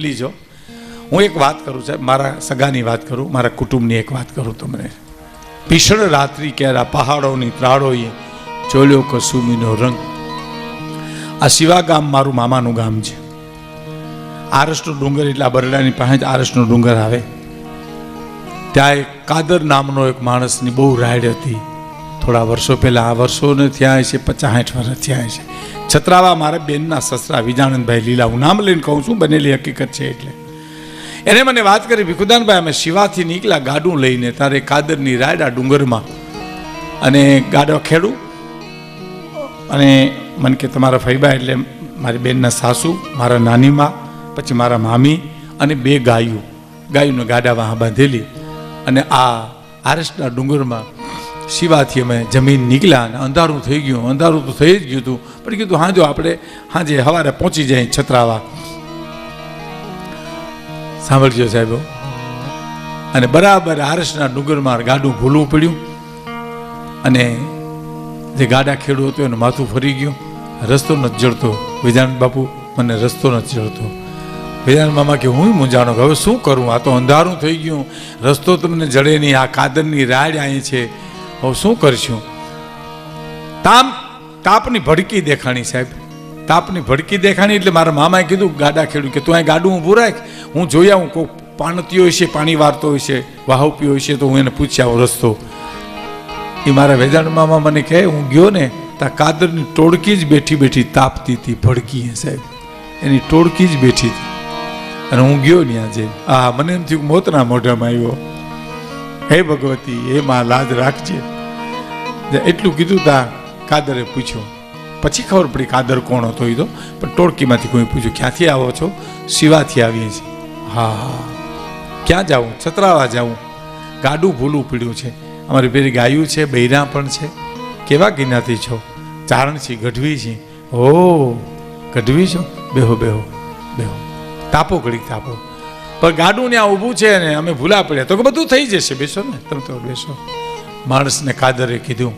Please હો. હું એક વાત કરું સાહેબ, મારા સગાની વાત કરું, મારા કુટુંબની એક વાત કરું તમને. ભીષણ રાત્રિ કેરા પહાડોની ત્રાળોએ ચોલ્યો કસુમીનો રંગ. આ શિવા ગામ મારું મામાનું ગામ છે. આરસનો ડુંગર એટલે આ બરડાની પાસે જ આરસનો ડુંગર આવે. ત્યાં એક કાદર નામનો એક માણસની બહુ રાયડ હતી. થોડા વર્ષો પહેલાં, આ વર્ષોને થયા છે 50-60 વર્ષ થયા છે. છત્રાવા મારા બેનના સસરા વિજાનંદભાઈ લીલા, હું નામ લઈને કહું છું, બનેલી હકીકત છે. એટલે એને મને વાત કરી, ભીખુદાનભાઈ અમે શિવાથી નીકળ્યા ગાડું લઈને તારે કાદરની રાયડા ડુંગરમાં, અને ગાડો ખેડું, અને મને કે તમારા ફઈબા એટલે મારી બેનના સાસુ, મારા નાનીમાં, પછી મારા મામી અને 2 ગાયોને ગાડા વાહ બાંધેલી, અને આ આરસના ડુંગરમાં શિવાથી અમે જમીન નીકળ્યા. અને અંધારું થઈ ગયું, અંધારું તો થઈ જ ગયું હતું, પણ કીધું હા જો આપણે હાજે સવારે પહોંચી જાય છત્રાવા. સાંભળજો સાહેબો. અને બરાબર આરસના ડુંગરમાં ગાડું ભૂલવું પડ્યું, અને જે ગાડા ખેડૂ હતો એનું માથું ફરી ગયું. રસ્તો નથી જડતો. વિજાનંદ બાપુ મને રસ્તો નથી જડતો. વિજાનંદ મામા કે હું મૂંઝાણો, હવે શું કરું, આ તો અંધારું થઈ ગયું, રસ્તો તમને જડે નહીં, આ કાદરની રાડ અહીં છે, હવે શું કરશું. તાપની ભડકી દેખાણી સાહેબ, તાપની ભડકી દેખાણી. એટલે મારા મામાએ કીધું ગાડા ખેડું કે તું અહીં ગાડું ઊભું રાખ, હું જોઈ આવું, કોઈ પાણતીઓ હોય છે, પાણી વારતો હોય છે, વાહુપીઓ હોય છે, તો હું એને પૂછી આવું રસ્તો. એ મારા વેજાણ મામા મને કહે, હું ગયો ને તા કાદરની ટોળકી જ બેઠી બેઠી તાપતી હતી, ભડકી સાહેબ, એની ટોળકી જ બેઠી હતી. અને હું ગયો ત્યાં જઈને, આ મને એમ થયું મોતના મોઢામાં આવ્યો. હે ભગવતી, એ માં લાજ રાખજે. એટલું કીધું તા કાદરે પૂછ્યું, પછી ખબર પડી કાદર કોણ હતો એ તો, પણ ટોળકીમાંથી કોઈ પૂછ્યું ક્યાંથી આવો છો? શિવાથી આવીએ છીએ. હા, ક્યાં જાઉં? છત્રાવા જાઉં. ગાડું ભૂલું પડ્યું છે, અમારી પેલી ગાયું છે, બૈરા પણ છે. કેવા ગિનાથી છો? ચારણછી, ગઢવી છે. ઓ ગઢવી છો? બેહો બેહો બેહો, તાપો ઘડીક તાપો. પણ ગાડું ત્યાં ઊભું છે ને અમે ભૂલા પડ્યા. તો કે બધું થઈ જશે, બેસો ને તમે તો બેસો. માણસને કાદરે કીધું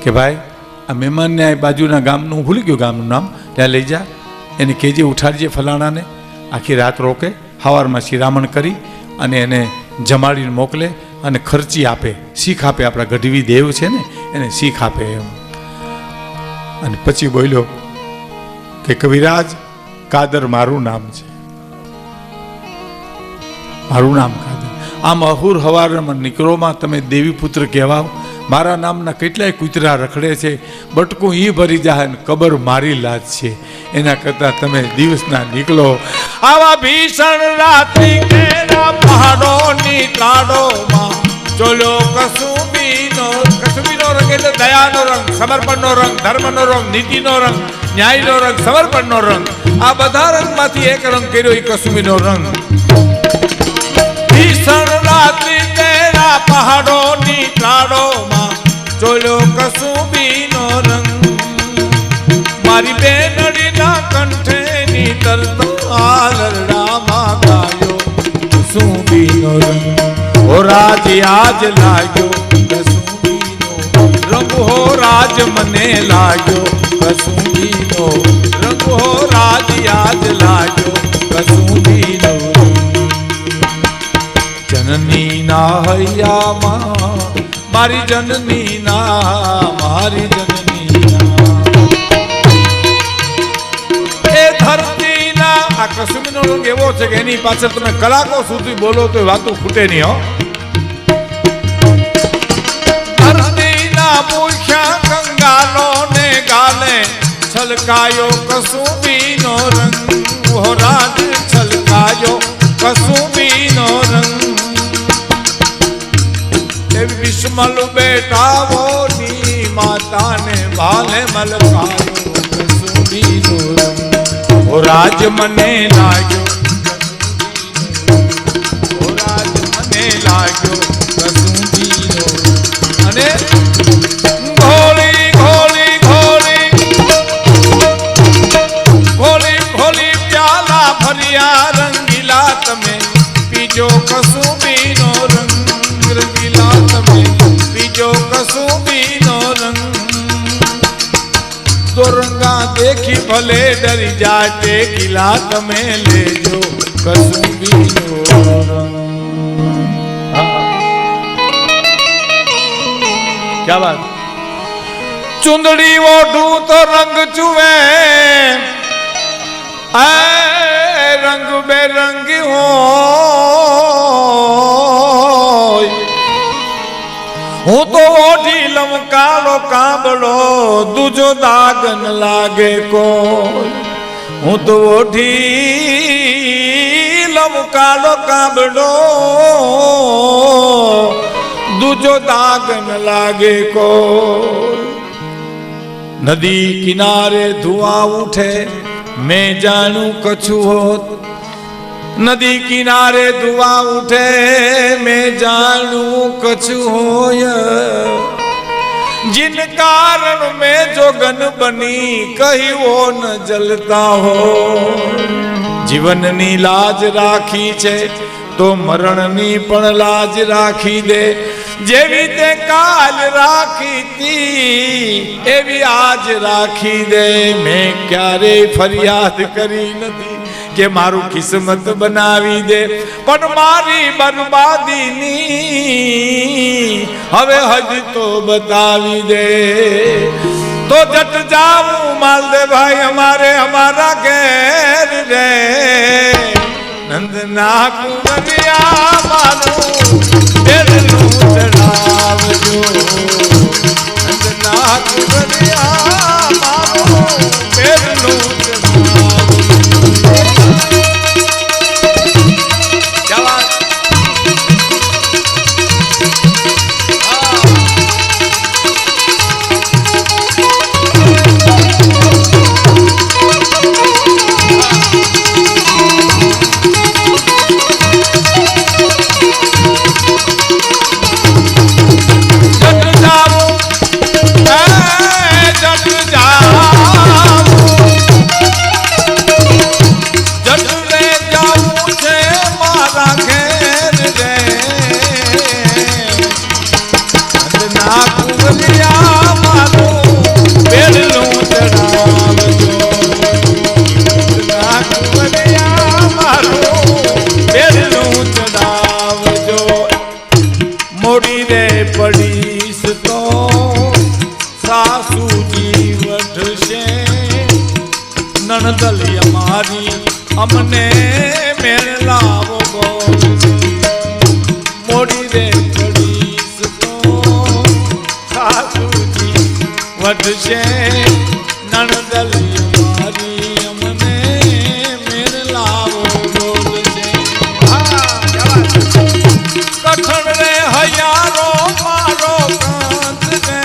કે ભાઈ આ મહેમાનને આ બાજુના ગામનું, હું ભૂલી ગયો ગામનું નામ, ત્યાં લઈ જા, એને કહેજે ઉઠાડજે ફલાણાને, આખી રાત રોકે, સવારમાં શિરામણ કરી અને એને જમાડીને મોકલે, અને ખર્ચી આપે, શીખ આપે. આપણા ગઢવી દેવ છે ને એને શીખ આપે એમ. અને પછી બોલ્યો કે કવિરાજ, કાદર મારું નામ છે, મારું નામ કાદર. આમ અહુર હવારમાં નીકળોમાં તમે દેવી પુત્ર કહેવાઓ. મારા નામના કેટલાય કૂતરા રખડે છે, બટકું ઈ ભરી જાય ને કબર મારી લાજ છે. એના કરતા તમે દિવસના નીકળો. આવા ભીષણ રાત્રિ કેરા પહાડોની ત્રાળોમાં ચોલ્યો કસુંબીનો રંગ, એટલે દયાનો રંગ, સમર્પણનો રંગ, ધર્મનો રંગ, નીતિનો રંગ, ન્યાયનો રંગ, સમર્પણનો રંગ. આ બધા રંગમાંથી એક રંગ કર્યો, એ કસુંબીનો રંગ. ભીષણ રાત્રિ કેરા પહાડોની ત્રાળોમાં ચોલ્યો કસુંબીનો રંગ. મારી બેનડીના કંઠેની તરતા લરડામાં ગાયો કસુંબીનો રંગ. હો રાજ આજ લાગ્યો કસુંબીનો રંગ, હો રાજ મને લાગ્યો કસુંબીનો રંગ, હો રાજ આજ લાગ્યો કસુંબીનો રંગ. જનની ના હૈયામાં મારી જનની ના, મારી જનની ના, એ ધરતી ના. આ કસુંબીનો રંગ એવો છે કે એની પાછળ તમે કલાકો સુધી બોલો તો વાતો ખૂટે નહીં હો. ધરતી ના મૂર્ખ્યા કંગાલો ને ગાલે છલકાયો કસુંબીનો રંગ, હો રાજ છલકાયો કસુંબીનો રંગ. વિસ્મલ બેટાઓની માતાને ભાલે મલકાયો કસુંબીનો રંગ. ઓ રાજ મને લાગ્યો, ઓ રાજ મને લાગ્યો કસુંબીનો. અને ઘોલી ઘોલી ઘોલી ઘોલી ઘોલી પ્યાલા ભર્યા રંગીલા, તમે પીજો કસુંબીનો રંગ. રંગીલા તમે પીજો કસુંબીનો રંગ. દોરંગા દે દેખી ભલે ડરી જાતે કિલા તમે લેજો કસુંબીનો રંગ. ક્યા વાત. ચુંદડી ઓઢું તો રંગ ચુવે રંગ બેરંગી હોય. હું તો ઓઢી લઉં કાળો કાબડો દૂજો દાગ ન લાગે કોઈ. હું તો ઓઢી લઉં કાળો કાબડો દૂજો દાગ ન લાગે કોઈ. નદી કિનારે ધુઆ ઉઠે મેં જાણું કછું હોત. નદી કિનારે ધુઆ ઉઠે મેં જાણું કછું હોય. जिन कारण में जोगन बनी कही वो न जलता हो. जीवन नी लाज राखी छे तो मरण नी पण लाज राखी दे. जेवी ते काल राखी थी एवी आज राखी दे. मैं क्यारे फरियाद करी नथी के मारू किस्मत बनावी दे. पण मारी बर्बादी नी हवे हज तो बतावी दे. तो जट जाऊं माल दे भाई हमारे हमारा घेर रे. नंदना कुंवरिया मारू बेलू चढ़ावजो. नंदना कुंवरिया मारू बेलू नणदली हमारी हमने मेल लावो बोल. मोड़ी रे पड़ीस तो सासूजी वठशे. नणदली हमारी हमने मेल लावो बोल छे. कठण रे हयारो मारो कांत ने.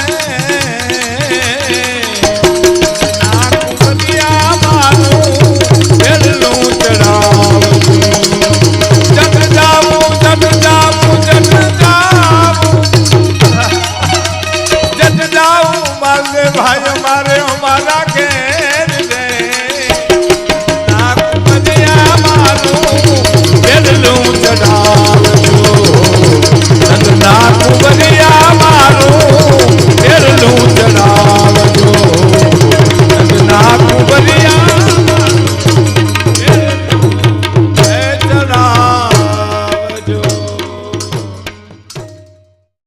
भाई हमारे